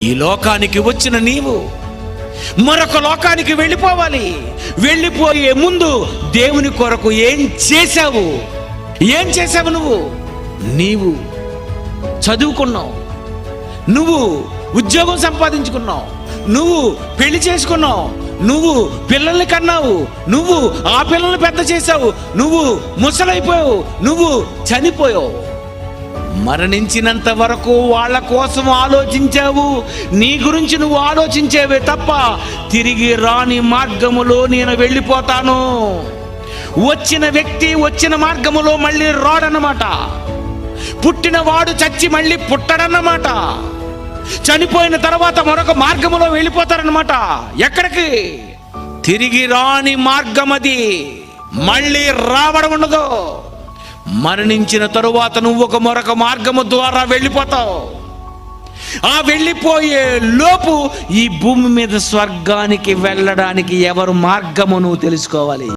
ఈ లోకానికి వచ్చిన నీవు మరొక లోకానికి వెళ్ళిపోవాలి. వెళ్ళిపోయే ముందు దేవుని కొరకు ఏం చేశావు? నీవు చదువుకున్నావు, నువ్వు ఉద్యోగం సంపాదించుకున్నావు, నువ్వు పెళ్లి చేసుకున్నావు, నువ్వు పిల్లల్ని కన్నావు, నువ్వు ఆ పిల్లల్ని పెద్ద చేశావు, నువ్వు ముసలైపోయావు, నువ్వు చనిపోయావు. మరణించినంత వరకు వాళ్ళ కోసం ఆలోచించావు. నీ గురించి నువ్వు ఆలోచించేవే తప్ప తిరిగి రాని మార్గములో నేను వెళ్ళిపోతాను. వచ్చిన వ్యక్తి వచ్చిన మార్గములో మళ్ళీ రాడన్నమాట. పుట్టినవాడు చచ్చి మళ్ళీ పుట్టడన్నమాట. చనిపోయిన తర్వాత మరొక మార్గములో వెళ్ళిపోతారన్నమాట. ఎక్కడికి? తిరిగి రాని మార్గం అది. మళ్ళీ రావడం ఉండదు. మరణించిన తరువాత నువ్వు మరొక మార్గము ద్వారా వెళ్ళిపోతావు. ఆ వెళ్ళిపోయే లోపు ఈ భూమి మీద స్వర్గానికి వెళ్ళడానికి ఎవరు మార్గము నువ్వు తెలుసుకోవాలి.